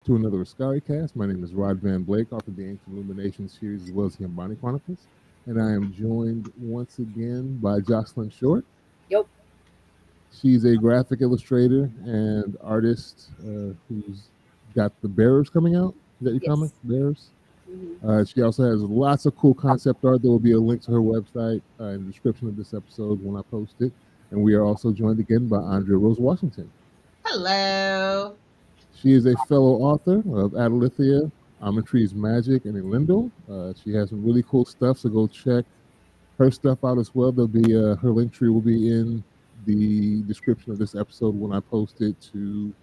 to another Askari Cast. My name is Rod Van Blake, author of the Ancient Illumination series as well as the Ambani Chronicles. And I am joined once again by Jocelyn Short. Yep. She's a graphic illustrator and artist who's got the Bearers coming out. Is that your comic, Yes. Bearers? Mm-hmm. She also has lots of cool concept art. There will be a link to her website in the description of this episode when I post it. And we are also joined again by Andrea Rose Washington. Hello. She is a fellow author of Adalithia, Almond Trees Magic, and Elendil. She has some really cool stuff, so go check her stuff out as well. There'll be her link tree will be in the description of this episode when I post it to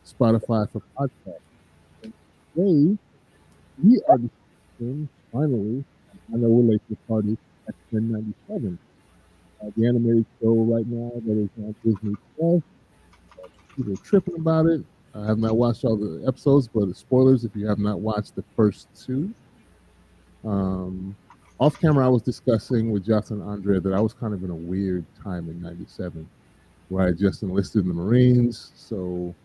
Spotify for podcast. And today we are discussing finally. I know we're late to the party. X-Men-97, the animated show right now that is on Disney Plus. People are tripping about it. I have not watched all the episodes, but spoilers if you have not watched the first two. Off camera, I was discussing with Jocelyn and Andrea that I was kind of in a weird time in '97 where I had just enlisted in the Marines. So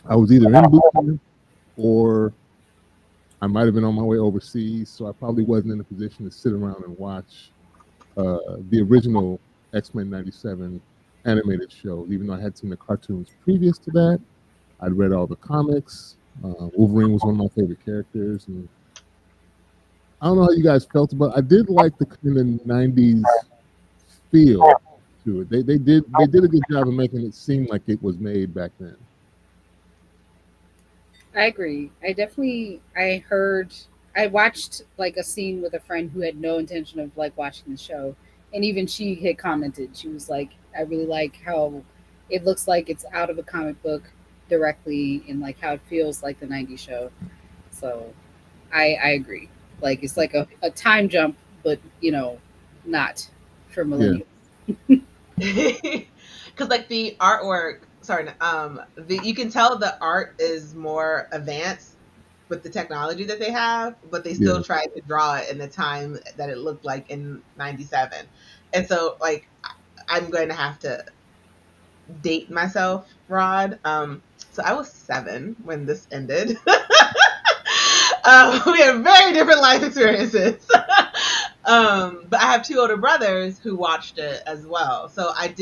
I was either in boot camp or I might have been on my way overseas. So I probably wasn't in a position to sit around and watch the original X-Men '97 animated show, even though I had seen the cartoons previous to that. I'd read all the comics. Wolverine was one of my favorite characters, and I don't know how you guys felt about it. I did like the kind of '90s feel to it. They did a good job of making it seem like it was made back then. I agree. I watched like a scene with a friend who had no intention of like watching the show. And even she had commented, she was like, I really like how it looks like it's out of a comic book directly and like how it feels like the 90s show. So I agree. Like it's like a time jump, but not for Yeah, millennials. Because like the artwork, sorry, you can tell the art is more advanced with the technology that they have, but they yeah, still tried to draw it in the time that it looked like in '97. And so like I'm going to have to date myself, Rod. So I was 7 when this ended. We have very different life experiences. But I have 2 older brothers who watched it as well. So I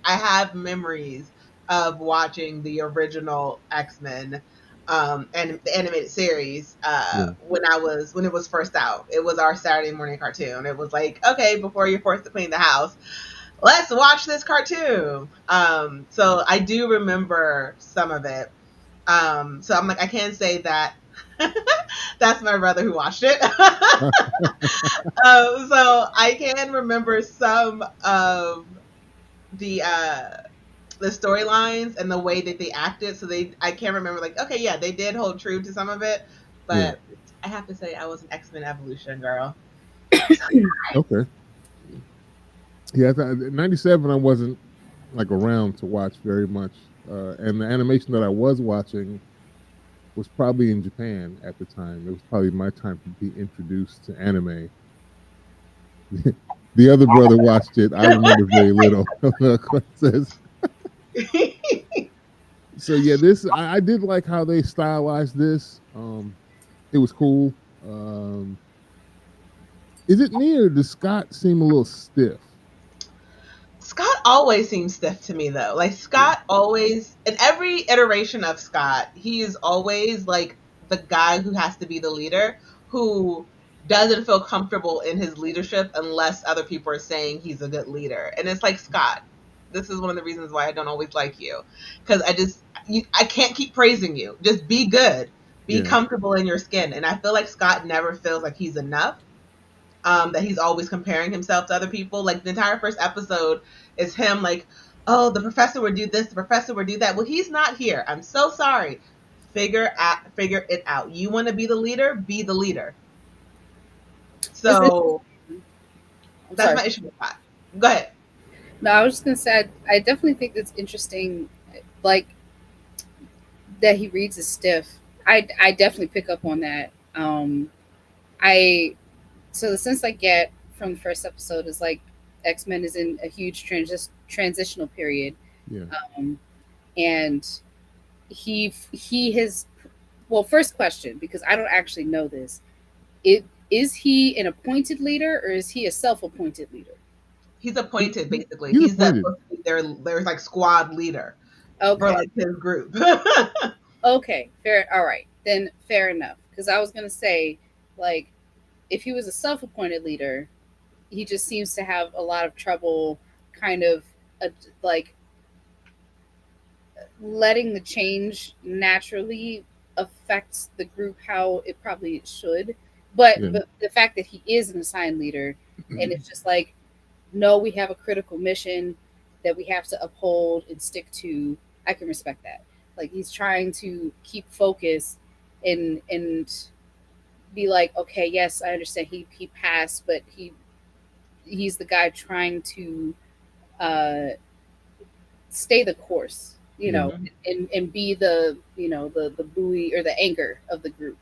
have memories of watching the original X-Men and the animated series yeah, when it was first out. It was our Saturday morning cartoon. It was like, okay, before you're forced to clean the house, let's watch this cartoon. So I do remember some of it. So I'm like, I can't say that that's my brother who watched it. So I can remember some of the storylines and the way that they acted. So I can't remember like, okay, yeah, they did hold true to some of it, yeah. but I have to say I was an X-Men Evolution girl. Okay. Yeah, '97 I wasn't like around to watch very much, and the animation that I was watching was probably in Japan at the time. It was probably my time to be introduced to anime. The other brother watched it. I remember very little. So yeah, this I did like how they stylized this. It was cool. Um, is it me or does Scott seem a little stiff? Scott always seems stiff to me though. Like Yeah, Scott always, in every iteration of Scott, he is always like the guy who has to be the leader, who doesn't feel comfortable in his leadership unless other people are saying he's a good leader. And it's like, Scott, this is one of the reasons why I don't always like you, because I can't keep praising you. Just be good, be yeah, comfortable in your skin. And I feel like Scott never feels like he's enough. That he's always comparing himself to other people. Like the entire first episode is him like, oh, the professor would do this, the professor would do that. Well, he's not here. I'm so sorry. Figure it out. You want to be the leader? Be the leader. It's So I'm that's sorry. my issue with that. Go ahead. No, I was just gonna say I definitely think it's interesting, like that he reads as stiff. I definitely pick up on that. I so the sense I get from the first episode is like X-Men is in a huge transitional period, yeah, um, and he has well, first question, because I don't actually know this. Is he an appointed leader or is he a self-appointed leader? He's appointed basically. He's He's that appointed. there's like squad leader for Okay. like his group. Okay. Fair. All right. Then fair enough. Because I was gonna say, like, if he was a self-appointed leader, he just seems to have a lot of trouble, kind of, uh, like letting the change naturally affects the group how it probably should. But Yeah. the fact that he is an assigned leader, and it's just like, no, we have a critical mission that we have to uphold and stick to. I can respect that. Like, he's trying to keep focus and be like, okay, yes, I understand he passed, but he's the guy trying to uh, stay the course, Yeah. and be the the buoy or the anchor of the group.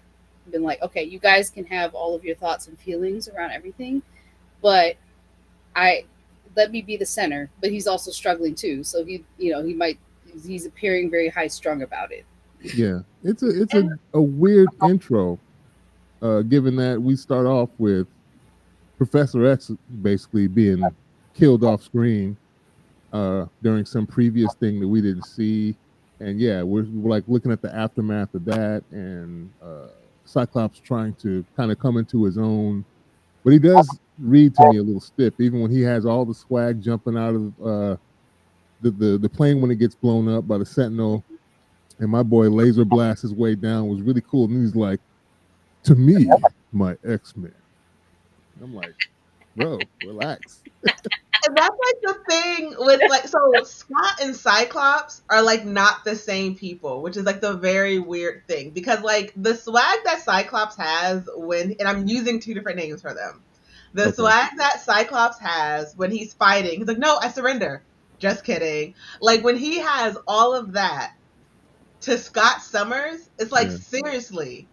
Been like, okay, you guys can have all of your thoughts and feelings around everything, but I let me be the center. But he's also struggling too, so he's appearing very high strung about it. Yeah. It's And a weird intro, given that we start off with Professor X basically being killed off screen during some previous thing that we didn't see. And yeah, we're like looking at the aftermath of that, and Cyclops trying to kind of come into his own. But he does read to me a little stiff, even when he has all the swag jumping out of the plane when it gets blown up by the Sentinel, and my boy laser blasts his way down was really cool. And he's like, "To me, my X-Men." I'm like, bro, relax. And that's like the thing with like, so Scott and Cyclops are like not the same people, which is like the very weird thing, because like the swag that Cyclops has when, and I'm using two different names for them, the Okay. swag that Cyclops has when he's fighting, he's like, no, I surrender. Just kidding. Like when he has all of that to Scott Summers, it's like, Yeah. seriously,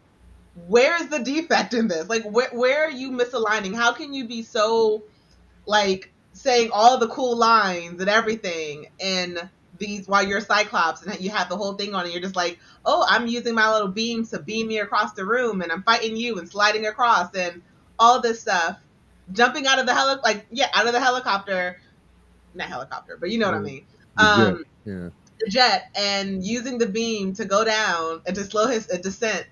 where's the defect in this? Like where are you misaligning? How can you be so like saying all the cool lines and everything in these while you're Cyclops and you have the whole thing on and you're just like, oh, I'm using my little beam to beam me across the room and I'm fighting you and sliding across and all this stuff, jumping out of the out of the helicopter, not helicopter, but you know what I mean, The jet. Yeah. the jet, and using the beam to go down and to slow his descent.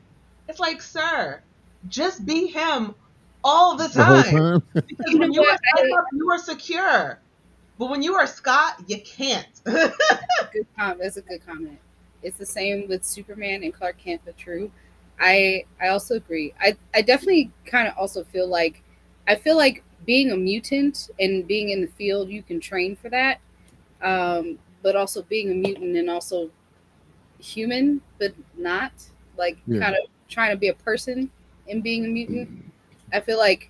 It's like, sir, just be him all the The whole time. time. Because You know when you what? are Cyclops, you are secure. But when you are Scott, you can't. Good comment. That's a good comment. It's the same with Superman and Clark Kent, but true. I also agree. I definitely kind of also feel like being a mutant and being in the field, you can train for that. But also being a mutant and also human, but not like Yeah. kind of trying to be a person and being a mutant. I feel like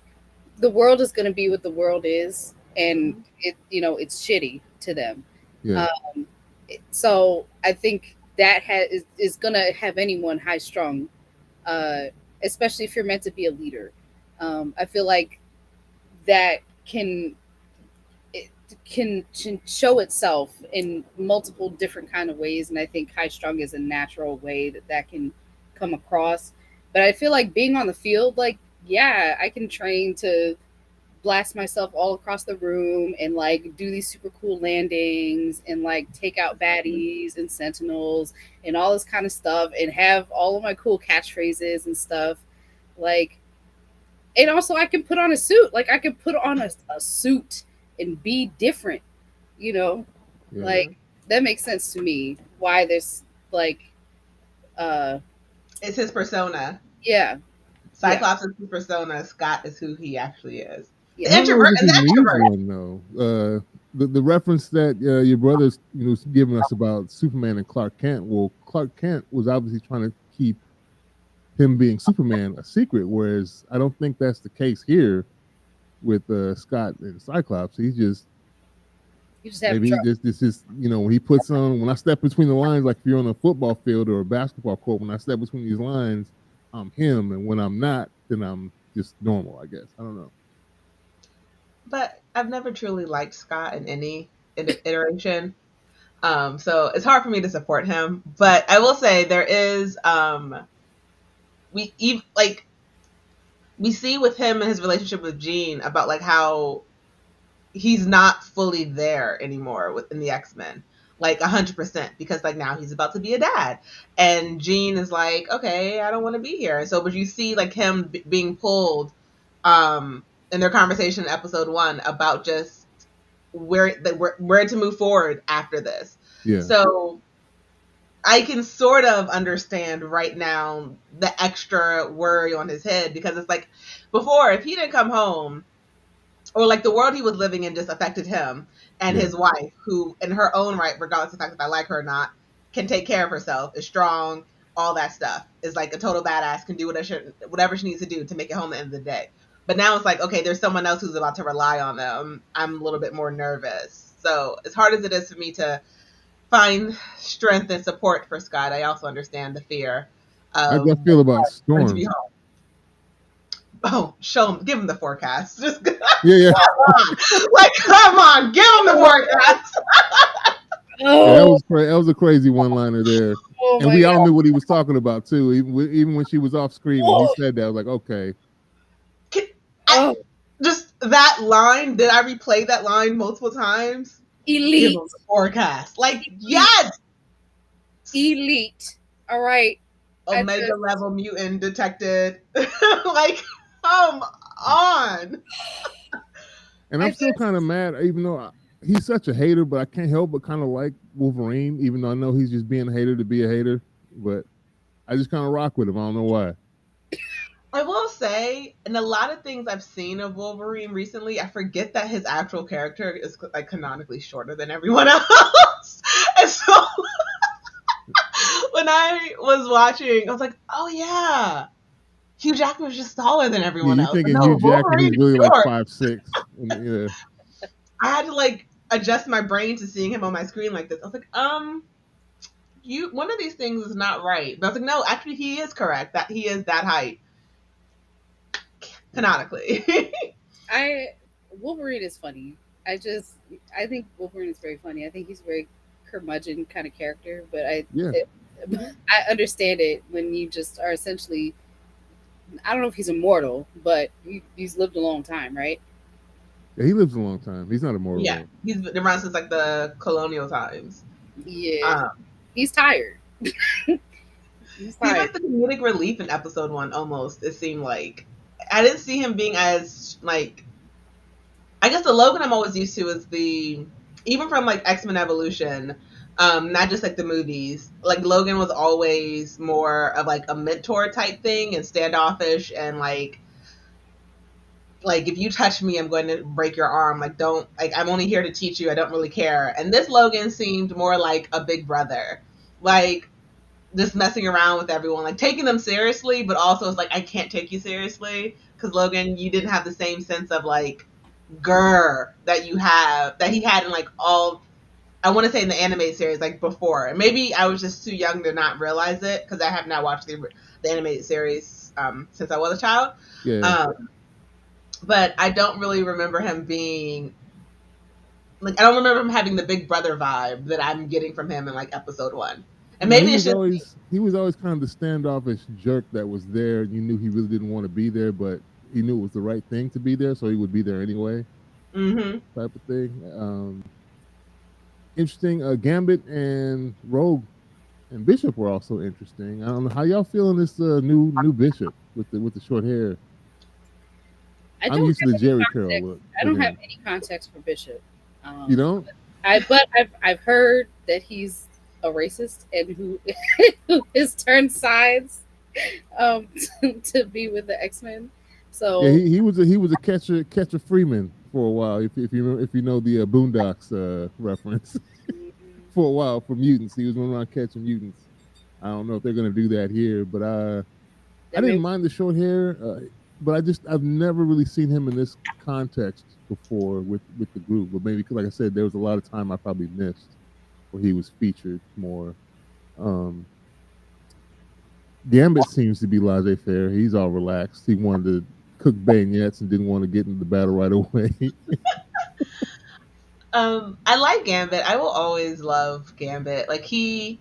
the world is going to be what the world is, and it's shitty to them. Yeah. So I think that is going to have anyone high strung, uh, especially if you're meant to be a leader. I feel like that it can show itself in multiple different kind of ways, and I think high strung is a natural way that can come across. But I feel like being on the field, like, yeah, I can train to blast myself all across the room and like do these super cool landings and like take out baddies and sentinels and all this kind of stuff and have all of my cool catchphrases and stuff, like, and also I can put on a suit, like I can put on a suit and be different, you know Yeah. like that makes sense to me why there's like uh It's his persona. yeah Cyclops is his persona. Scott is who he actually is. yeah. The I don't know introvert if and he the needs extrovert. one though. The reference that your brother's giving us about Superman and Clark Kent. Well, Clark Kent was obviously trying to keep him being Superman a secret, whereas I don't think that's the case here with Scott and Cyclops. He's just You just have maybe trouble. this is when he puts on, when I step between the lines, like if you're on a football field or a basketball court, when I step between these lines, I'm him, and when I'm not, then I'm just normal, I guess. I don't know. But I've never truly liked Scott in any iteration. So it's hard for me to support him. But I will say there is we see with him and his relationship with Jean about like how he's not fully there anymore within the X-Men, like 100%, because like now he's about to be a dad, and Jean is like, okay, I don't want to be here. And so, but you see like him being pulled, in their conversation in episode 1 about just where to move forward after this. Yeah. So I can sort of understand right now the extra worry on his head, because it's like before, if he didn't come home, or like the world he was living in just affected him and his wife, who in her own right, regardless of the fact if I like her or not, can take care of herself, is strong, all that stuff, is like a total badass, can do whatever she needs to do to make it home at the end of the day. But now it's like, okay, there's someone else who's about to rely on them. I'm a little bit more nervous. So as hard as it is for me to find strength and support for Scott, I also understand the fear. How do I feel about Storm? To be home. Oh, give him the forecast. Just yeah. Come on, give him the forecast. Yeah, that was a crazy one-liner there, and we all knew what he was talking about too. Even when she was off screen, when he said that, I was like, okay. Just that line. Did I replay that line multiple times? Elite. Give him the forecast. Like, yes. Elite. All right. Omega level mutant detected. Like, come on. And I'm still kind of mad, even though he's such a hater, but I can't help but kind of like Wolverine, even though I know he's just being a hater to be a hater. But I just kind of rock with him. I don't know why. I will say, in a lot of things I've seen of Wolverine recently, I forget that his actual character is like canonically shorter than everyone else. And so when I was watching, I was like, oh yeah, Hugh Jackman was just taller than everyone else. You thinking Hugh Jackman is really like 5'6". Yeah. I had to like adjust my brain to seeing him on my screen like this. I was like, one of these things is not right. But I was like, no, actually he is correct, that he is that height. Canonically. Wolverine is funny. I think Wolverine is very funny. I think he's a very curmudgeon kind of character, but I understand it when you just are essentially, I don't know if he's immortal, but he's lived a long time, right? Yeah, he lives a long time. He's not immortal. Yeah, he's been around since like the colonial times. Yeah, he's tired. He's like the comedic relief in episode 1 almost, it seemed like. I didn't see him being as like, I guess the Logan I'm always used to is even from like X-Men Evolution, not just like the movies, like Logan was always more of like a mentor type thing and standoffish and like if you touch me, I'm going to break your arm. Like, don't, like, I'm only here to teach you. I don't really care. And this Logan seemed more like a big brother, like just messing around with everyone, like taking them seriously, but also it's like, I can't take you seriously because Logan, you didn't have the same sense of like grr that he had in like all, I want to say in the animated series, like before. And maybe I was just too young to not realize it because I have not watched the animated series since I was a child. Yeah. But I don't really remember him being like, I don't remember him having the big brother vibe that I'm getting from him in like episode 1. And maybe he was always kind of the standoffish jerk that was there. You knew he really didn't want to be there, but he knew it was the right thing to be there, so he would be there anyway. Mm-hmm. Type of thing. Interesting. Gambit and Rogue and Bishop were also interesting. I don't know how y'all feeling this new Bishop with the short hair. I'm used to the Jerry Curl look. I don't have any context for Bishop. You don't? But I've heard that he's a racist and who has turned sides to be with the X-Men. So yeah, he was a catcher Freeman for a while. If you know the Boondocks reference, for a while for mutants, he was around catching mutants. I don't know if they're gonna do that here, but I didn't mind the short hair. But I've never really seen him in this context before with the group. But maybe, like I said, there was a lot of time I probably missed where he was featured more. Gambit seems to be laissez-faire. He's all relaxed. He wanted to cook bagnettes and didn't want to get into the battle right away. I like Gambit. I will always love Gambit. Like he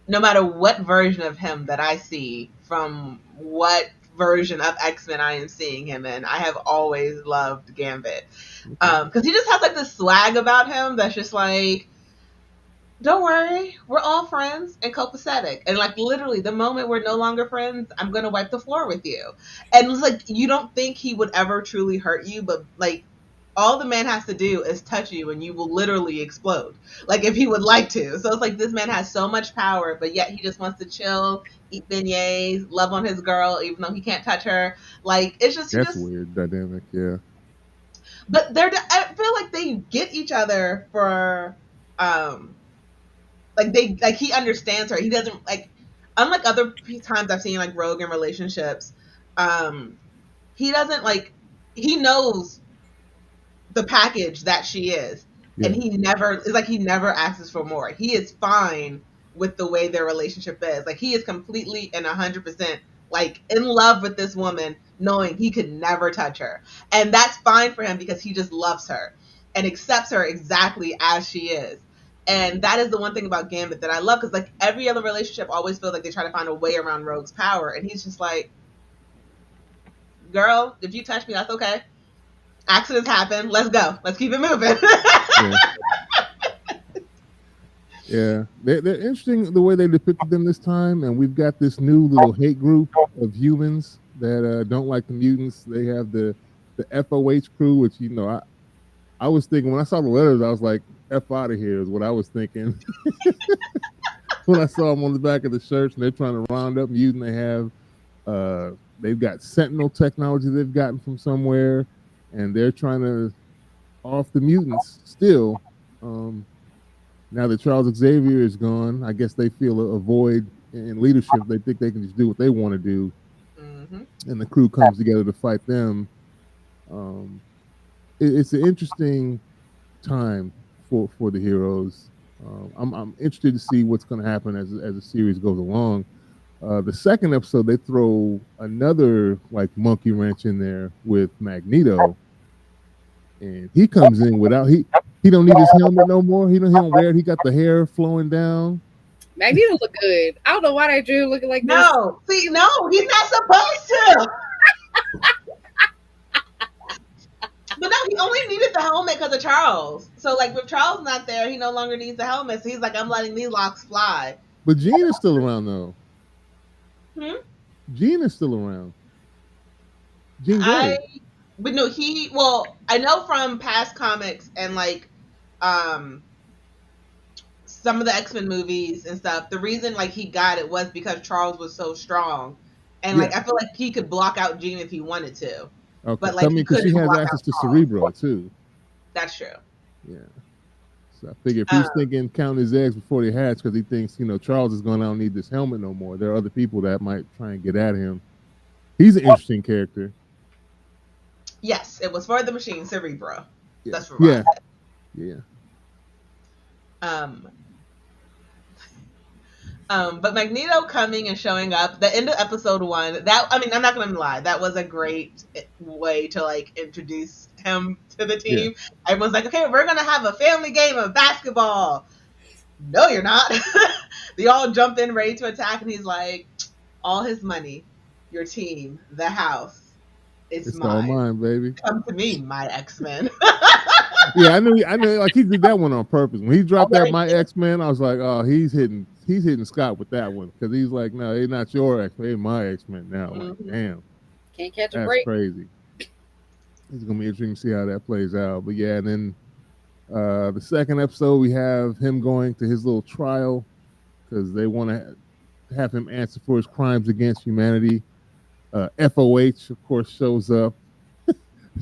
no matter what version of him that I see from what version of X-Men I am seeing him in, I have always loved Gambit. Because he just has like this swag about him that's just like, don't worry, we're all friends and copacetic. And like literally the moment we're no longer friends, I'm gonna wipe the floor with you. And it's like you don't think he would ever truly hurt you, but like all the man has to do is touch you and you will literally explode. Like if he would like to. So it's like this man has so much power, but yet he just wants to chill, eat beignets, love on his girl, even though he can't touch her. Like it's just That's weird dynamic, yeah. But I feel like they get each other for like he understands her. He doesn't like, unlike other times I've seen like Rogue in relationships, he doesn't like, he knows the package that she is, and he never asks for more. He is fine with the way their relationship is. Like he is completely and 100% like in love with this woman, knowing he could never touch her, and that's fine for him because he just loves her and accepts her exactly as she is. And that is the one thing about Gambit that I love, because like every other relationship always feels like they try to find a way around Rogue's power, and he's just like, girl, if you touch me, that's okay. Accidents happen. Let's go. Let's keep it moving. Yeah, they're interesting the way they depicted them this time, and we've got this new little hate group of humans that don't like the mutants. They have the FOH crew, which I was thinking when I saw the letters, I was like, F out of here is what I was thinking. When I saw them on the back of the shirts and they're trying to round up mutant, they've got Sentinel technology they've gotten from somewhere, and they're trying to off the mutants still. Now that Charles Xavier is gone, I guess they feel a void in leadership. They think they can just do what they want to do, and the crew comes together to fight them. It's an interesting time for the heroes. I'm interested to see what's going to happen as the series goes along. The second episode, they throw another like monkey wrench in there with Magneto, and he comes in without he don't need his helmet no more. He don't wear it. He got the hair flowing down. Magneto look good. I don't know why they drew looking like this. No, he's not supposed to. But no, he only needed the helmet because of Charles. So like with Charles not there, he no longer needs the helmet. So he's like, I'm letting these locks fly. But Jean is still around though. Jean is still around. Jean Grey. But no, I know from past comics and like some of the X-Men movies and stuff, the reason like he got it was because Charles was so strong. And like I feel like he could block out Jean if he wanted to. Okay. But like because she has access to Cerebro too. That's true. Yeah. So I figure if he's thinking count his eggs before they hatch because he thinks, Charles is going to need this helmet no more. There are other people that might try and get at him. He's an interesting character. Yes, it was for the machine, Cerebro. Yeah. That's right. Yeah. But Magneto coming and showing up, the end of episode 1, I'm not gonna lie, that was a great way to like introduce him to the team. Yeah. Everyone's like, okay, we're gonna have a family game of basketball. No, you're not. They all jump in ready to attack, and he's like, all his money, your team, the house, it's mine. All mine, baby. Come to me, my X-Men. Yeah, I knew. Like he did that one on purpose. When he dropped that my X-Men, I was like, oh, he's hitting Scott with that one, because he's like, no, they're not your X-Men, they're my X-Men now. Like, damn, can't catch a break. That's crazy. It's gonna be interesting to see how that plays out. But yeah, and then the second episode, we have him going to his little trial because they want to have him answer for his crimes against humanity. FOH, of course, shows up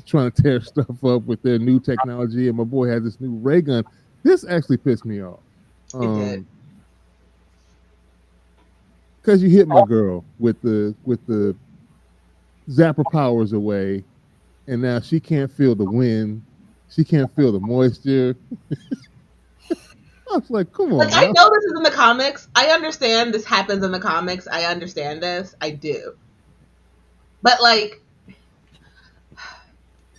trying to tear stuff up with their new technology, and my boy had this new ray gun. This actually pissed me off. It did. Because you hit my girl with the zapper powers away, and now she can't feel the wind, she can't feel the moisture. I was like, come on. Like, I know this is in the comics. I understand this happens in the comics. I understand this. I do. But like,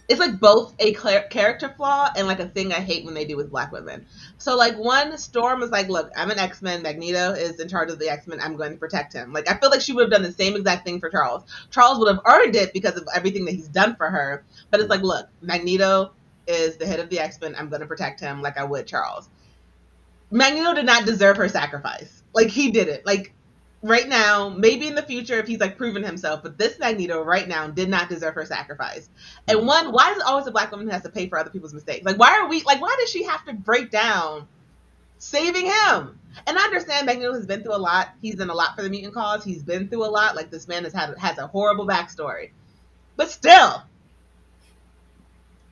it's like both a character flaw and like a thing I hate when they do with Black women. So like one, Storm was like, look, I'm an X-Men. Magneto is in charge of the X-Men. I'm going to protect him. Like I feel like she would have done the same exact thing for Charles. Charles would have earned it because of everything that he's done for her. But it's like, look, Magneto is the head of the X-Men. I'm going to protect him like I would Charles. Magneto did not deserve her sacrifice. Like he didn't. Like right now, maybe in the future if he's like proven himself, but this Magneto right now did not deserve her sacrifice. And one, why is it always a Black woman who has to pay for other people's mistakes? Like why does she have to break down saving him? And I understand Magneto has been through a lot. He's done a lot for the mutant cause. He's been through a lot. Like this man has a horrible backstory. But still,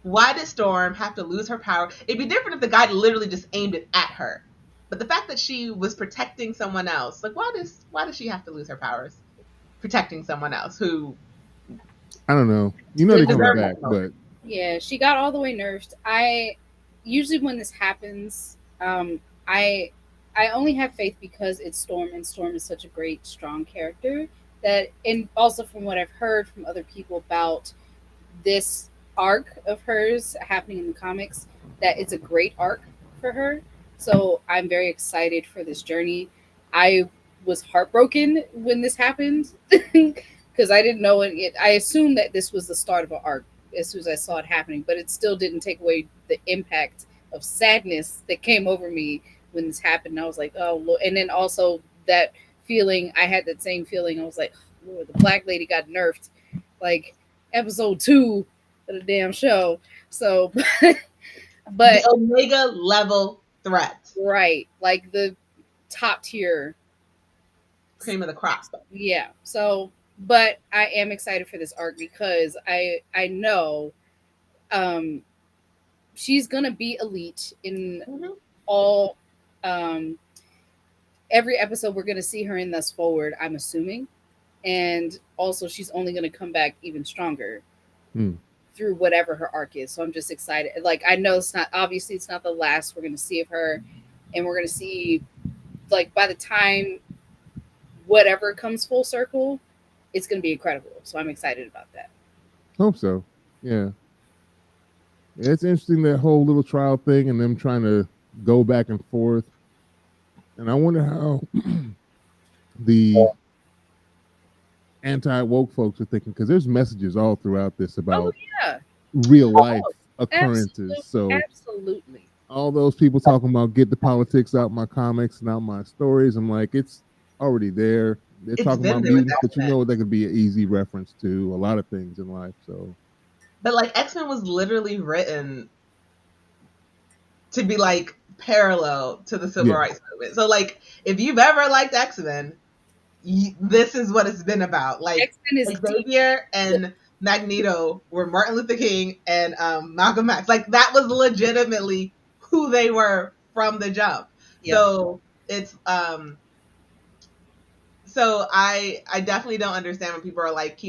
why did Storm have to lose her power? It'd be different if the guy literally just aimed it at her. But the fact that she was protecting someone else, like why does she have to lose her powers protecting someone else who? I don't know. You know they're coming back, but yeah, she got all the way nerfed. I usually when this happens, I only have faith because it's Storm, and Storm is such a great, strong character that, and also from what I've heard from other people about this arc of hers happening in the comics, that it's a great arc for her. So I'm very excited for this journey. I was heartbroken when this happened because I didn't know it. I assumed that this was the start of an arc as soon as I saw it happening, but it still didn't take away the impact of sadness that came over me when this happened. And I was like, oh, Lord. And then also that feeling, I had that same feeling. I was like, oh, Lord, the Black lady got nerfed like episode 2 of the damn show. So, but the Omega level threat, right? Like the top tier cream of the crop. Yeah. So, but I am excited for this arc because I know she's gonna be elite in all every episode we're gonna see her in thus forward, I'm assuming. And also she's only gonna come back even stronger through whatever her arc is. So I'm just excited. Like I know it's not the last we're gonna see of her, and we're gonna see like by the time whatever comes full circle, it's gonna be incredible. So I'm excited about that. Hope so. Yeah. It's interesting, that whole little trial thing and them trying to go back and forth. And I wonder how the anti-woke folks are thinking, because there's messages all throughout this about real life occurrences. Absolutely. All those people talking about get the politics out my comics and out my stories. I'm like, it's already there. They're talking about mutants, but you know that could be an easy reference to a lot of things in life. So, but like X-Men was literally written to be like parallel to the civil rights movement. So like if you've ever liked X-Men, this is what it's been about. Like Xavier and Magneto were Martin Luther King and Malcolm X. Like that was legitimately who they were from the jump. Yeah. So it's so I definitely don't understand when people are like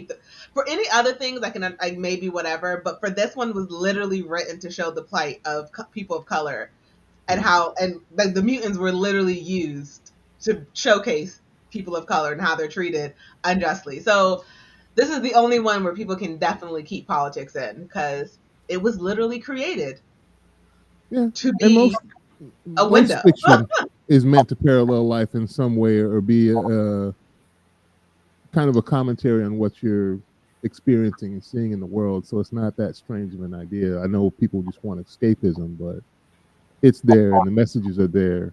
for any other things I can like maybe whatever, but for this one was literally written to show the plight of people of color and how like the mutants were literally used to showcase people of color and how they're treated unjustly. So this is the only one where people can definitely keep politics in because it was literally created to be a window. Most fiction is meant to parallel life in some way or be a kind of a commentary on what you're experiencing and seeing in the world. So it's not that strange of an idea. I know people just want escapism, but it's there and the messages are there.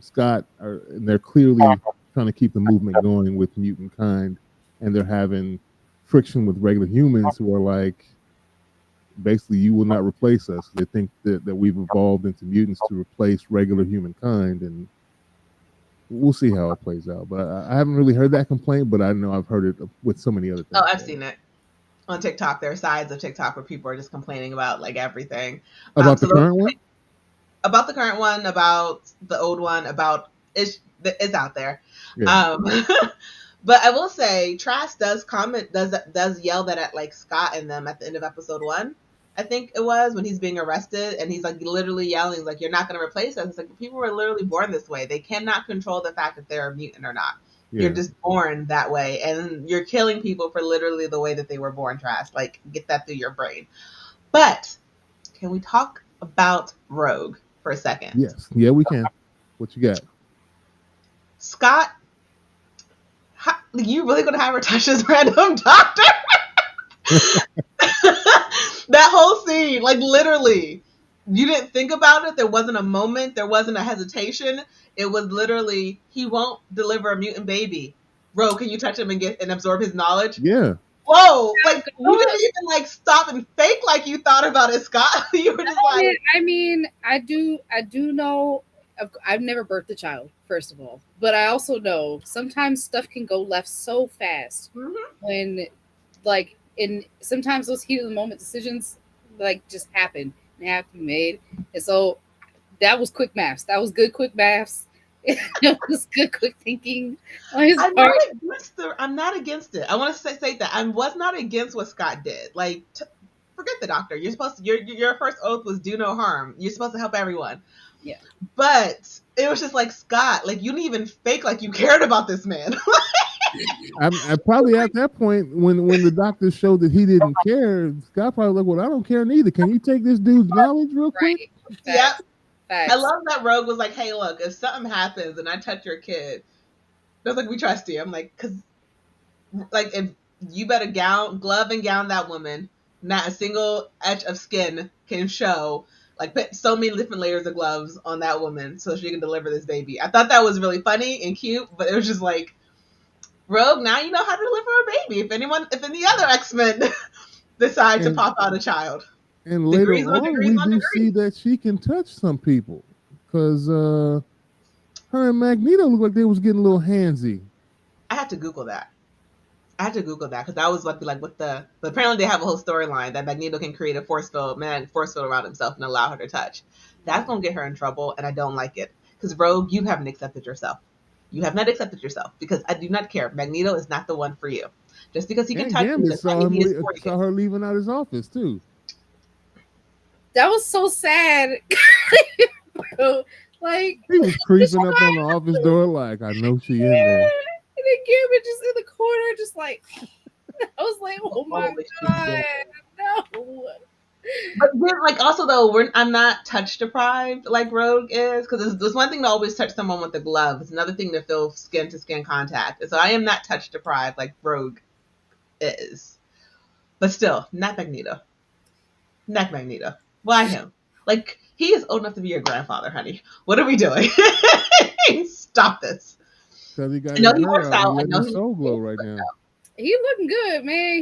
Scott, and they're clearly trying to keep the movement going with mutant kind, and they're having friction with regular humans who are like, basically, you will not replace us. They think that we've evolved into mutants to replace regular humankind, and we'll see how it plays out. But I haven't really heard that complaint, but I know I've heard it with so many other things. Oh, I've seen it on TikTok. There are sides of TikTok where people are just complaining about like everything. About the current one? About the current one, about the old one, about it's out there. Yeah. But I will say, Trask does yell that at like Scott and them at the end of episode 1. I think it was when he's being arrested and he's like literally yelling, he's like, "You're not going to replace us." It's like people were literally born this way. They cannot control the fact that they're a mutant or not. Yeah. You're just born that way, and you're killing people for literally the way that they were born. Trask, like get that through your brain. But can we talk about Rogue for a second? Yes. Yeah, we can. What you got? Scott, you really gonna have her touch this random doctor? That whole scene, like literally, you didn't think about it. There wasn't a moment. There wasn't a hesitation. It was literally, he won't deliver a mutant baby. Ro, can you touch him and absorb his knowledge? Yeah. Whoa! Like you didn't even like stop and fake like you thought about it, Scott. You were just like, I mean, I do know. I've never birthed a child, first of all, but I also know sometimes stuff can go left so fast when, like, sometimes those heat of the moment decisions like just happen and have to be made. And so that was quick maths. That was good quick maths. It was good quick thinking on his I'm part. I'm not against it. I want to say that I was not against what Scott did. Like, forget the doctor. You're supposed to. Your first oath was do no harm. You're supposed to help everyone. Yeah. But it was just like, Scott, like you didn't even fake like you cared about this man. I probably at that point when the doctor showed that he didn't care, Scott probably like, well, I don't care neither. Can you take this dude's knowledge real quick? Right. Yeah. Facts. I love that Rogue was like, hey, look, if something happens and I touch your kid, they're like, we trust you. I'm like, because, like, if you better glove and gown that woman, not a single edge of skin can show. Like, put so many different layers of gloves on that woman so she can deliver this baby. I thought that was really funny and cute, but it was just like, Rogue, now you know how to deliver a baby. If any other X-Men decide to pop out a child. And later on, we do see that she can touch some people because her and Magneto looked like they was getting a little handsy. I had to Google that. Because I was about to be like, what the? But apparently they have a whole storyline that Magneto can create a force field around himself and allow her to touch. That's gonna get her in trouble, and I don't like it. Because Rogue, you haven't accepted yourself. You have not accepted yourself because I do not care. Magneto is not the one for you. Just because he can touch you doesn't mean he is for you. Saw her leaving out his office too. That was so sad. Bro, like he was creeping up on the office door like, I know she in there. And then Gambit just in the corner, just like I was like, oh my god, no. But then, like, also though, I'm not touch deprived like Rogue is, because there's one thing to always touch someone with a glove. It's another thing to feel skin to skin contact. And so I am not touch deprived like Rogue is, but still, not Magneto. Not Magneto. Why him? Like, he is old enough to be your grandfather, honey. What are we doing? Stop this. Because he got I know he works out. I know he's soul glow right now. He looking good, man.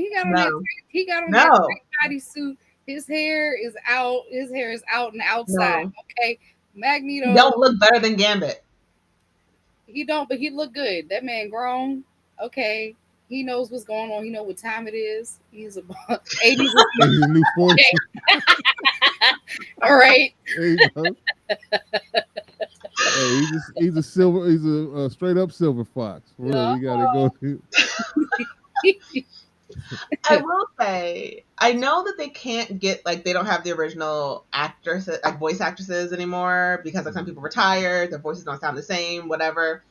He got on that bodysuit. His hair is out. His hair is out and outside. No. Okay, Magneto. He don't look better than Gambit. He don't, but he look good. That man grown. Okay, he knows what's going on. He know what time it is. He's a 80s. He's a new 40. All right. There you go. Hey, he's a straight up silver fox. Really, you gotta go to. I will say, I know that they can't get, like, they don't have the original actresses, like voice actresses anymore because like some people retired, their voices don't sound the same, whatever.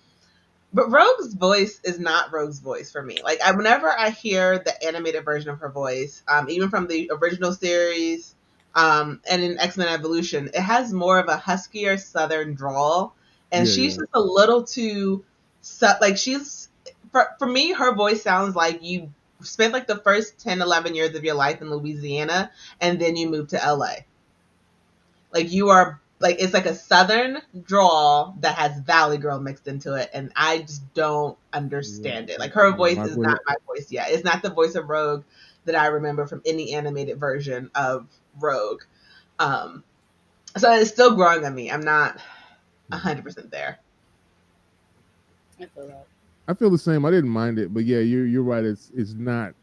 But Rogue's voice is not Rogue's voice for me. Like, whenever I hear the animated version of her voice, even from the original series, and in X-Men Evolution, it has more of a huskier Southern drawl, and she's just a little too, like, she's, for me, her voice sounds like you spent like the first 10, 11 years of your life in Louisiana, and then you moved to LA. Like, you are, like, it's like a Southern drawl that has Valley Girl mixed into it, and I just don't understand it. Like, her voice is not my voice yet. It's not the voice of Rogue that I remember from any animated version of Rogue. So it's still growing on me. I'm not 100% there. I feel that. I feel the same. I didn't mind it, but yeah, you're right. It's not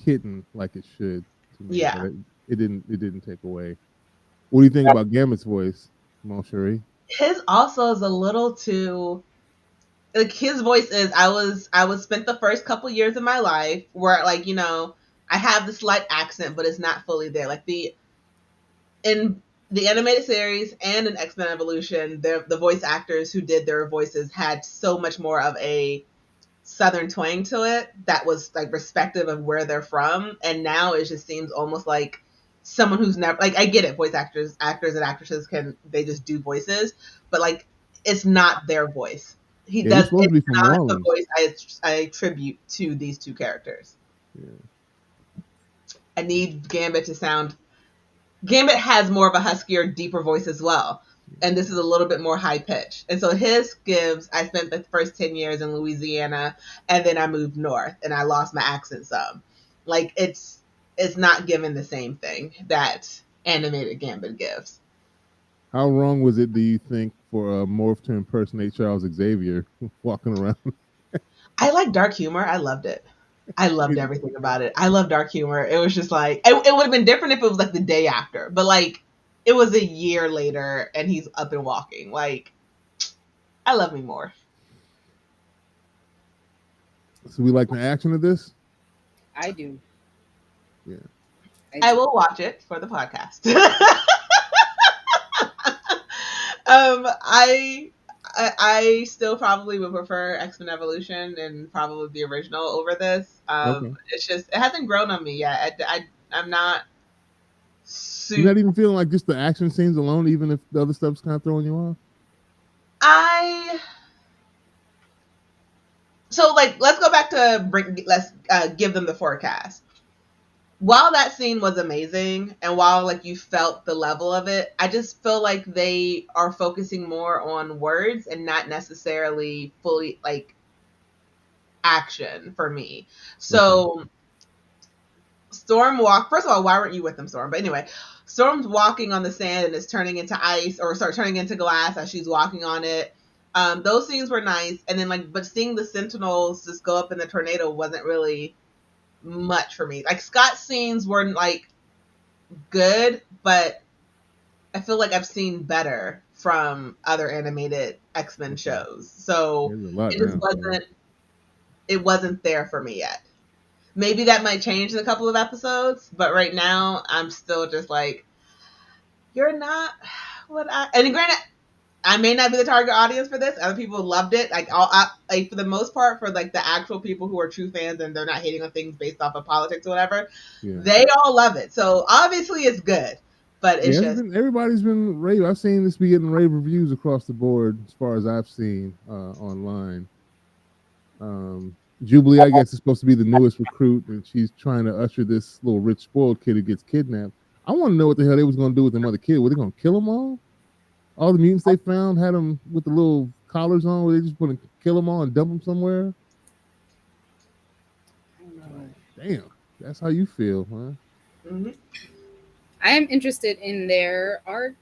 hitting like it should. Yeah, it didn't take away. What do you think about Gambit's voice, Moncherie? His also is a little too, like, his voice is, I was spent the first couple years of my life where, like, you know, I have the slight accent, but it's not fully there. Like, in the animated series and in X-Men Evolution, the voice actors who did their voices had so much more of a Southern twang to it that was, like, respective of where they're from. And now it just seems almost like someone who's never, like, I get it, actors and actresses they just do voices, but like it's not their voice. He's supposed to be from not Orleans. the voice I attribute to these two characters. Yeah. I need Gambit to sound. Gambit has more of a huskier, deeper voice as well, and this is a little bit more high pitched. And so his gives. I spent the first 10 years in Louisiana, and then I moved north, and I lost my accent some. Like it's not given the same thing that animated Gambit gives. How wrong was it, do you think, for Morph to impersonate Charles Xavier walking around? I like dark humor. I loved it. I loved everything about it. I love dark humor. It was just like, it would have been different if it was like the day after, but like it was a year later and he's up and walking. Like, I love me more. So we like the action of this? I do. Yeah. I will watch it for the podcast. I still probably would prefer X-Men Evolution and probably the original over this. Okay. It's just, it hasn't grown on me yet. I'm not You're not even feeling like just the action scenes alone, even if the other stuff's kind of throwing you off? So like, let's go back to let's give them the forecast. While that scene was amazing and while like you felt the level of it, I just feel like they are focusing more on words and not necessarily fully like action for me. So Storm first of all, why weren't you with them, Storm? But anyway, Storm's walking on the sand and it's turning into ice or turning into glass as she's walking on it. Those scenes were nice. And then like, but seeing the Sentinels just go up in the tornado wasn't really much for me. Like Scott's scenes weren't like good, but I feel like I've seen better from other animated X-Men shows. So it wasn't there for me yet. Maybe that might change in a couple of episodes, but right now I'm still just like, you're not what and granted, I may not be the target audience for this. Other people loved it. Like, for the most part, for like the actual people who are true fans and they're not hating on things based off of politics or whatever, they all love it. So obviously it's good, but it's just everybody's been rave. I've seen this be getting rave reviews across the board as far as I've seen online. Jubilee, I guess, is supposed to be the newest recruit, and she's trying to usher this little rich spoiled kid who gets kidnapped. I want to know what the hell they was going to do with them other kids. Were they going to kill them all? All the mutants they found had them with the little collars on. Were they just going to kill them all and dump them somewhere? Damn, that's how you feel, huh? Mm-hmm. I am interested in their arc,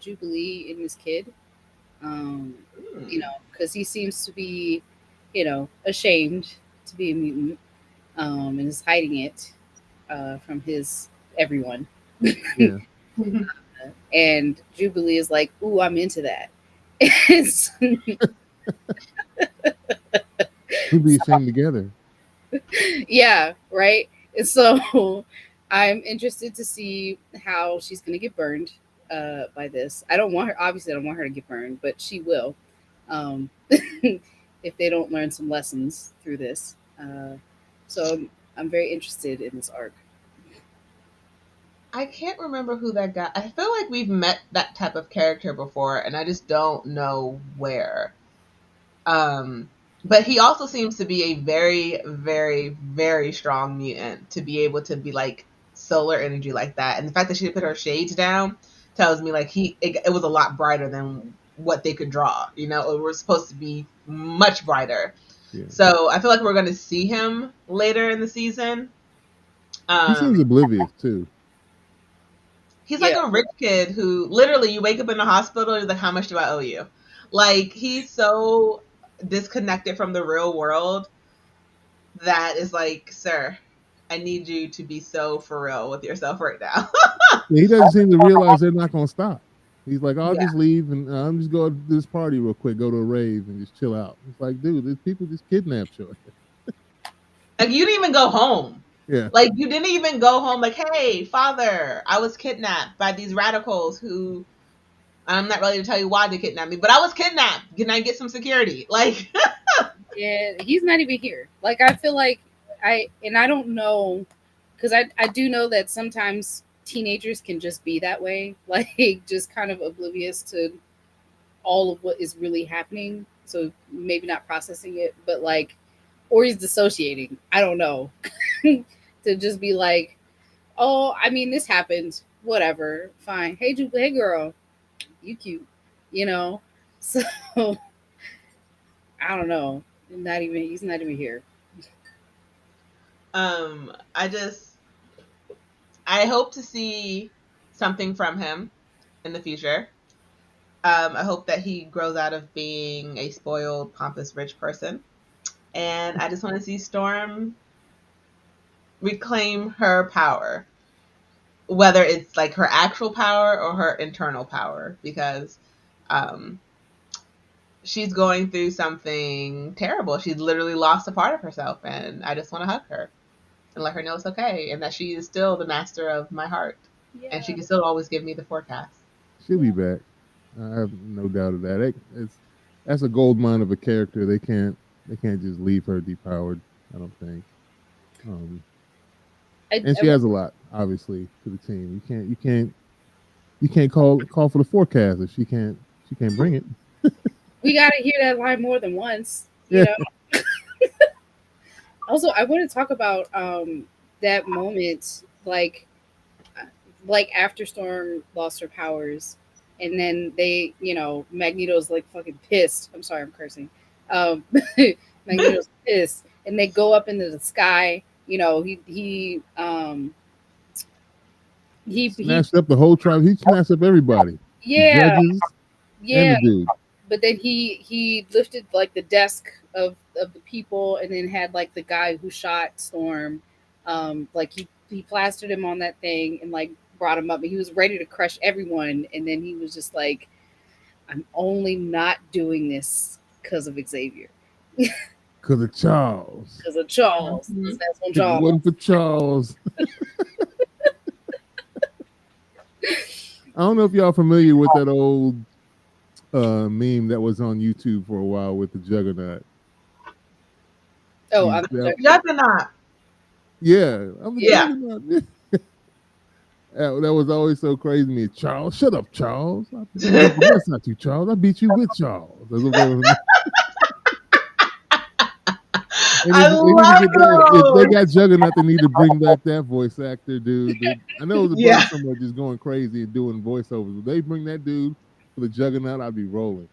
Jubilee and this kid. Because he seems to be, ashamed to be a mutant, and is hiding it from everyone. Yeah. And Jubilee is like, "Ooh, I'm into that." We'd be ashamed together. Yeah, right. And so I'm interested to see how she's going to get burned by this. Obviously, I don't want her to get burned, but she will if they don't learn some lessons through this. So I'm very interested in this arc. I can't remember who that guy. I feel like we've met that type of character before, and I just don't know where. But he also seems to be a very, very, very strong mutant to be able to be like solar energy like that. And the fact that she put her shades down tells me like it was a lot brighter than what they could draw. It was supposed to be much brighter. Yeah. So I feel like we're going to see him later in the season. He seems oblivious too. He's like a rich kid who literally you wake up in the hospital and he's like, how much do I owe you? Like, he's so disconnected from the real world that is like, sir, I need you to be so for real with yourself right now. He doesn't seem to realize they're not going to stop. He's like, I'll just leave and I'm just going to this party real quick, go to a rave and just chill out. It's like, dude, these people just kidnapped you. Like, you didn't even go home. Yeah. Like, you didn't even go home like, hey, father, I was kidnapped by these radicals who, I'm not ready to tell you why they kidnapped me, but I was kidnapped. Can I get some security? Like, yeah, he's not even here. Like, I feel like I don't know, because I do know that sometimes teenagers can just be that way, like just kind of oblivious to all of what is really happening. So maybe not processing it, but like, or he's dissociating. I don't know. To just be like, oh, I mean, this happened. Whatever, fine. Hey, hey, girl, you cute, you know. So I don't know. Not even he's not even here. I hope to see something from him in the future. I hope that he grows out of being a spoiled, pompous, rich person. And I just want to see Storm reclaim her power, whether it's like her actual power or her internal power, because she's going through something terrible. She's literally lost a part of herself, and I just want to hug her and let her know it's okay and that she is still the master of my heart. Yeah. And she can still always give me the forecast. She'll be back. I have no doubt of that. That's a gold mine of a character. They can't just leave her depowered, I don't think. And she has a lot, obviously, to the team. You can't call for the forecast if she can't bring it. We gotta hear that line more than once, you know. Also, I want to talk about that moment, like after Storm lost her powers, and then they, you know, Magneto's like fucking pissed. I'm sorry, I'm cursing. Magneto's pissed, and they go up into the sky. You know, he snatched up the whole tribe. He snatched up everybody. Yeah, the judges, and the dude. But then he lifted like the desk of the people, and then had like the guy who shot Storm, like he plastered him on that thing and like brought him up, and he was ready to crush everyone, and then he was just like, I'm only not doing this because of Xavier. Because of Charles. Because of Charles. Mm-hmm. That's on Charles. It wasn't for Charles. I don't know if y'all familiar with that old meme that was on YouTube for a while with the Juggernaut. Oh, I'm the Juggernaut. Yeah, I'm the Juggernaut. That was always so crazy to me. Charles, shut up, Charles. That's not you, Charles. I beat you with Charles. If they got Juggernaut, they need to bring back that voice actor, dude. I know the bunch somewhere just going crazy and doing voiceovers. If they bring that dude for the Juggernaut, I'd be rolling.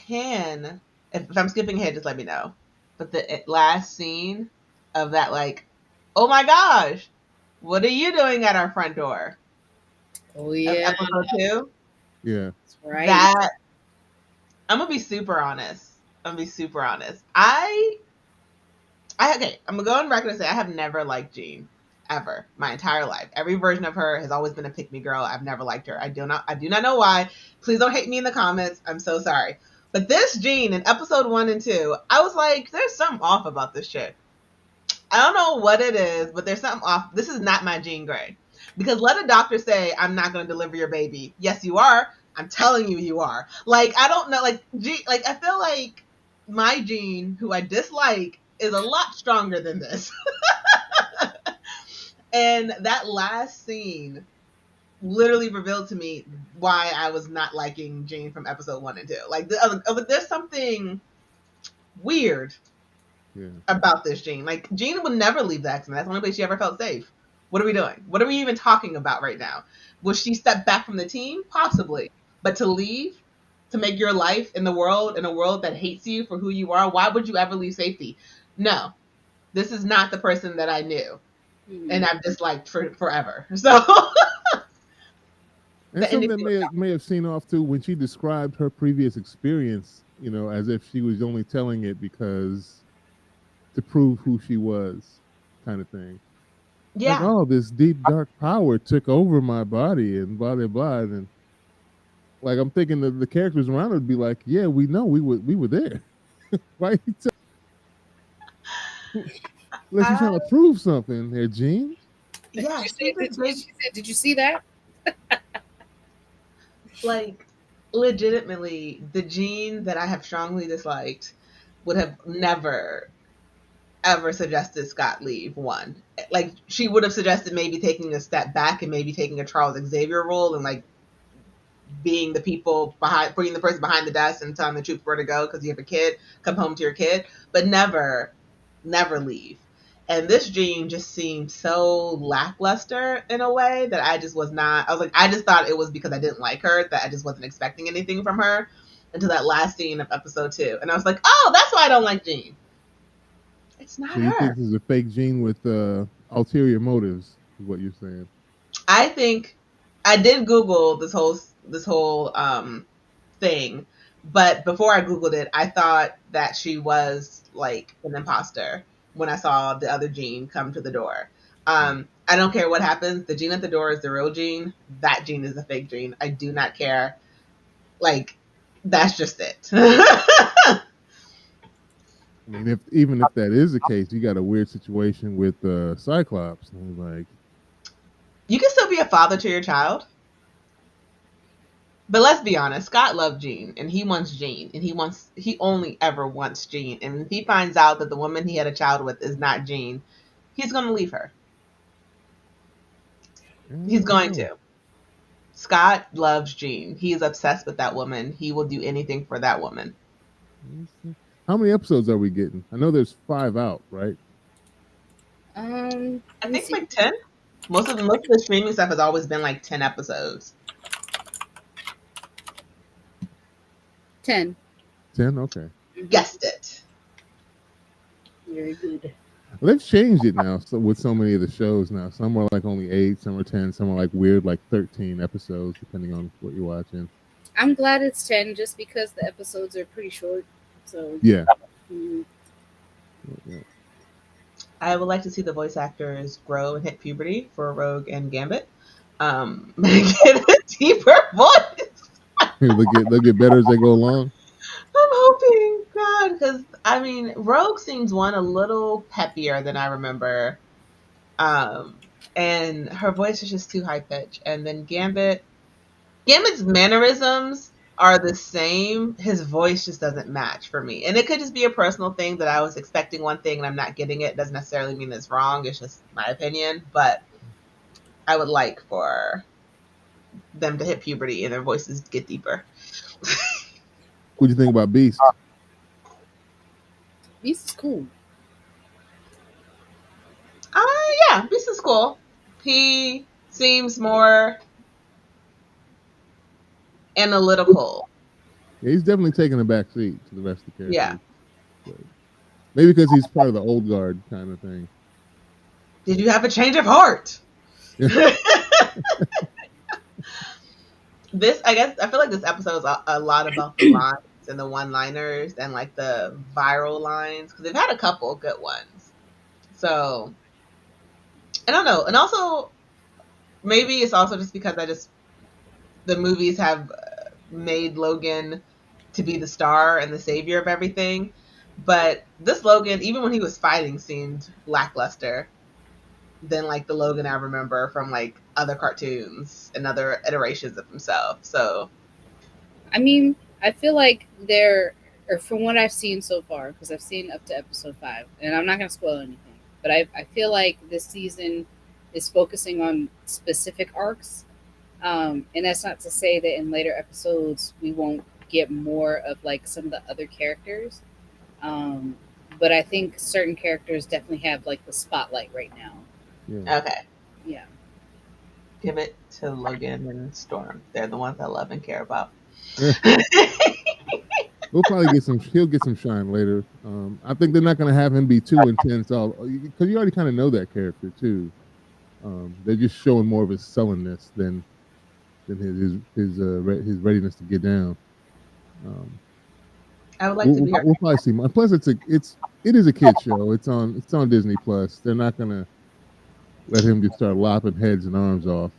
If I'm skipping ahead, just let me know. But the last scene of that, like, oh my gosh, what are you doing at our front door? Oh yeah, episode 2. Yeah, that's right. That I'm gonna be super honest. Okay, I'm gonna go on record and say I have never liked Jean ever, my entire life. Every version of her has always been a pick me girl. I've never liked her. I do not know why. Please don't hate me in the comments. I'm so sorry. But this Jean in episode 1 and 2, I was like, there's something off about this shit. I don't know what it is, but there's something off. This is not my Jean Grey. Because let a doctor say, I'm not going to deliver your baby. Yes, you are. I'm telling you, you are. Like, I don't know. Like, I feel like my Jean, who I dislike, is a lot stronger than this. And that last scene literally revealed to me why I was not liking Jean from episode 1 and 2. Like, there's something weird about this Jean. Like, Jean would never leave the X-Men. That's the only place she ever felt safe. What are we doing? What are we even talking about right now? Will she step back from the team? Possibly. But to leave, to make your life in a world that hates you for who you are, why would you ever leave safety? No. This is not the person that I knew. Mm-hmm. And I've disliked for forever. So and something that may have seen off too when she described her previous experience, you know, as if she was only telling it because to prove who she was, kind of thing. Yeah. Like, oh, this deep dark power took over my body and blah blah blah. And like I'm thinking the characters around her would be like, yeah, we know we were there. Right? Unless you're trying to prove something there, Jean. Yeah. Did you see that? Like, legitimately, the Jean that I have strongly disliked would have never ever suggested Scott leave. One, like she would have suggested maybe taking a step back and maybe taking a Charles Xavier role and like being the people behind, putting the person behind the desk and telling the troops where to go because you have a kid, come home to your kid, but never leave. And this Jean just seemed so lackluster in a way that I just was not. I was like, I just thought it was because I didn't like her that I just wasn't expecting anything from her until that last scene of episode 2, and I was like, oh, that's why I don't like Jean. It's not So her. you think this is a fake Jean with ulterior motives? Is what you're saying? I think I did Google this whole thing, but before I Googled it, I thought that she was like an imposter when I saw the other Jean come to the door. I don't care what happens. The Jean at the door is the real Jean. That Jean is a fake Jean. I do not care. Like, that's just it. I mean, even if that is the case, you got a weird situation with Cyclops. Like, you can still be a father to your child. But let's be honest, Scott loved Jean, and he wants Jean, and he only ever wants Jean. And if he finds out that the woman he had a child with is not Jean, he's going to leave her. He's going to. Scott loves Jean. He is obsessed with that woman. He will do anything for that woman. How many episodes are we getting? I know there's 5 out, right? I think like 10. Most of the streaming stuff has always been like 10 episodes. 10. 10? Okay. You guessed it. Very good. Well, they've changed it now with so many of the shows now. Some are like only 8, some are 10, some are like weird like 13 episodes, depending on what you're watching. I'm glad it's 10 just because the episodes are pretty short. So yeah. Yeah. I would like to see the voice actors grow and hit puberty for Rogue and Gambit. Get a deeper voice. They'll get better as they go along. I'm hoping, God, because I mean, Rogue seems a little peppier than I remember, and her voice is just too high pitched. And then Gambit's mannerisms are the same. His voice just doesn't match for me, and it could just be a personal thing that I was expecting one thing and I'm not getting it. Doesn't necessarily mean it's wrong. It's just my opinion, but I would like for them to hit puberty and their voices get deeper. What do you think about Beast? Beast is cool. Yeah, Beast is cool. He seems more analytical. Yeah, he's definitely taking a back seat to the rest of the characters. Yeah. So, maybe because he's part of the old guard kind of thing. Did you have a change of heart? I feel like this episode is a lot about the lines and the one-liners and like the viral lines, because they've had a couple good ones. So I don't know. And also maybe it's also just because the movies have made Logan to be the star and the savior of everything. But this Logan, even when he was fighting, seemed lackluster than like the Logan I remember from like other cartoons and other iterations of himself. So I mean, I feel like from what I've seen so far, because I've seen up to episode 5, and I'm not going to spoil anything, but I feel like this season is focusing on specific arcs. And that's not to say that in later episodes we won't get more of like some of the other characters. But I think certain characters definitely have like the spotlight right now. Yeah. Okay. Yeah. Give it to Logan and Storm. They're the ones I love and care about. He'll probably he'll get some shine later. I think they're not going to have him be too intense, because you already kind of know that character too. They're just showing more of his sullenness than his readiness to get down. I would like to be. We'll probably see more. Plus, it is a kid show. It's on Disney Plus. They're not going to let him just start lopping heads and arms off.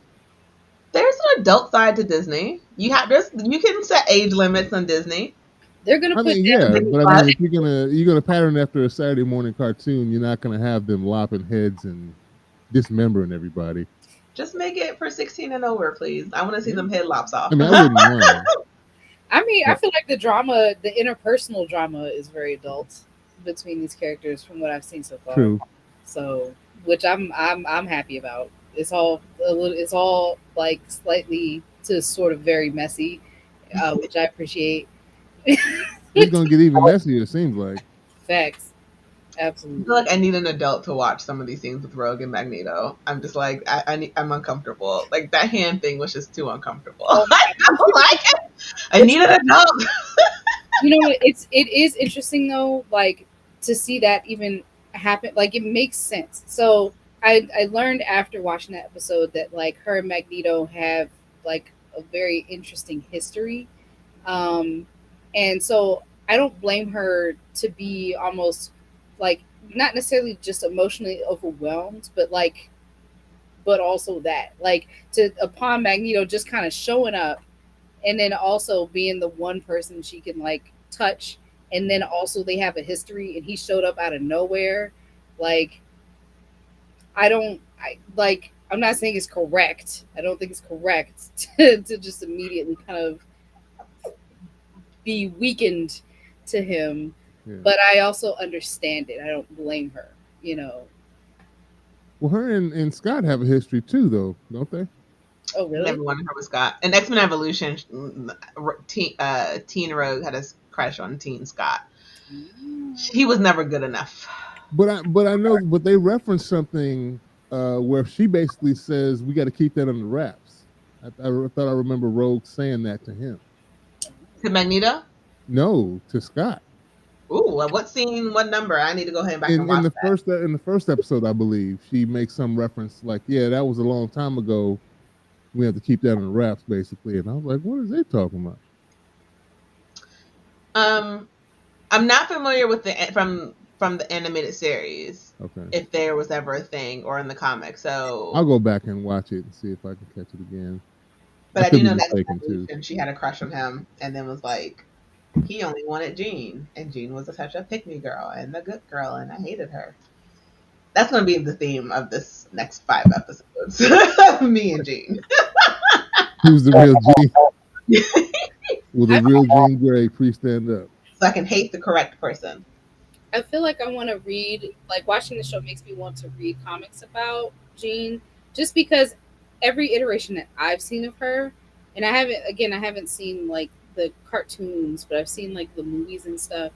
There's an adult side to Disney. You can set age limits on Disney. They're gonna put but I mean, if you're gonna pattern after a Saturday morning cartoon, you're not gonna have them lopping heads and dismembering everybody. Just make it for 16 and over, please. I want to see them head lops off. I mean, I wouldn't mind. I feel like the interpersonal drama is very adult. between these characters from what I've seen so far. True. So, which I'm happy about. It's all a little, it's all like slightly to sort of very messy, which I appreciate. It's gonna get even messier. It seems like. Facts, I absolutely. feel like I need an adult to watch some of these scenes with Rogue and Magneto. I'm just like I'm uncomfortable. Like that hand thing was just too uncomfortable. Oh, I don't like it. I need an adult. you know, it is interesting though, like to see that even happen. Like it makes sense. So I learned after watching that episode that like her and Magneto have like a very interesting history. Um, and so I don't blame her to be almost like not necessarily just emotionally overwhelmed, but like, but also that like to upon Magneto just kind of showing up and then also being the one person she can like touch, and then also they have a history and he showed up out of nowhere. Like I like I'm not saying it's correct. I don't think it's correct to just immediately kind of be weakened to him, Yeah. but I also understand it. I don't blame her, you know. Well, her and Scott have a history too, though, don't they? Oh, really? Never wanted her with Scott. In X-Men Evolution, Teen Rogue had a crush on Teen Scott. He was never good enough. But I know, but they reference something where she basically says we got to keep that under wraps. I thought I remember Rogue saying that to him. To Magneto? No, to Scott. Ooh, what scene? What number? I need to go ahead and back and watch In the that. first episode, I believe she makes some reference like, "Yeah, that was a long time ago. We have to keep that under wraps, basically." And I was like, "What are they talking about?" I'm not familiar with from the animated series. Okay, If there was ever a thing or in the comics, so I'll go back and watch it and see if I can catch it again. but I could do be know that mistaken too. she had a crush on him, and then was like, he only wanted Jean, and Jean was such a pick me girl and the good girl, and I hated her. That's going to be the theme of this next 5 episodes. Me and Jean. Who's the real Jean? Will the real Jean Grey please stand up? So I can hate the correct person. I feel like I want to read, like watching the show makes me want to read comics about Jean, just because every iteration that I've seen of her, and I haven't seen like the cartoons, but I've seen like the movies and stuff.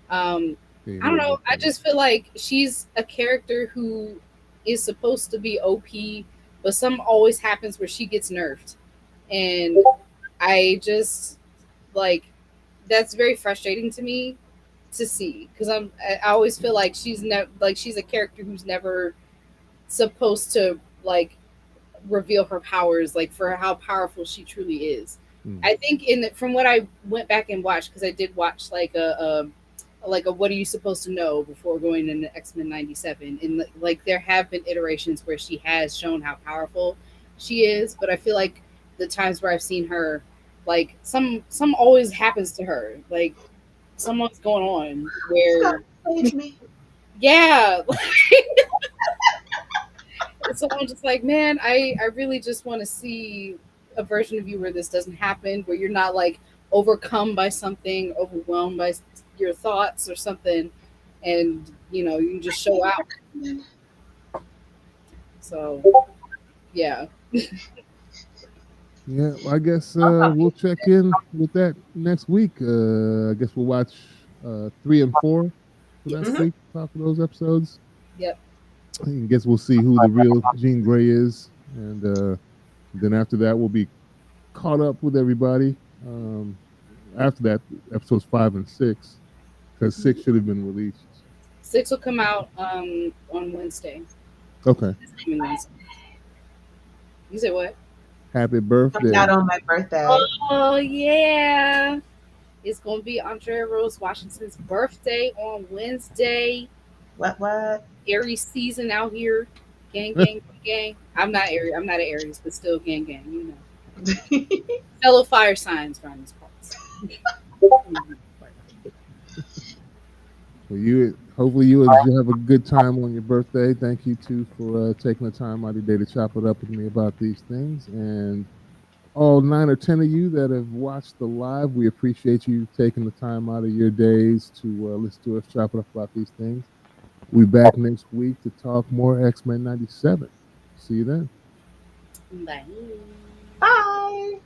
I don't know. I just feel like she's a character who is supposed to be OP, but something always happens where she gets nerfed, and I just like that's very frustrating to me to see because I always feel like she's never like she's a character who's never supposed to like reveal her powers like for how powerful she truly is. I think from what I went back and watched because I did watch like a what are you supposed to know before going into X-Men-97, and like there have been iterations where she has shown how powerful she is, but I feel like the times where I've seen her like some always happens to her like someone's going on where Save me. yeah so I'm just like man I really just want to see a version of you where this doesn't happen, where you're not like overcome by something, overwhelmed by your thoughts or something, and you know you can just show out. So yeah. Yeah, well, I guess we'll check in with that next week. I guess we'll watch 3 and 4 for next week. Talk for those episodes. Yep. I guess we'll see who the real Jean Grey is, and then after that we'll be caught up with everybody. After that, episodes 5 and 6, because 6 should have been released. 6 will come out on Wednesday. Okay. You said what? Happy birthday! Coming out on my birthday. Oh yeah, it's gonna be Andrea Rose Washington's birthday on Wednesday. What? Aries season out here, gang, gang, gang. I'm not Aries. I'm not an Aries, but still gang, gang. You know, fellow fire signs around these parts. Well, hopefully you have a good time on your birthday. Thank you too for taking the time out of your day to chop it up with me about these things. And all 9 or 10 of you that have watched the live, we appreciate you taking the time out of your days to listen to us chop it up about these things. We'll be back next week to talk more X-Men 97. See you then. Bye. Bye.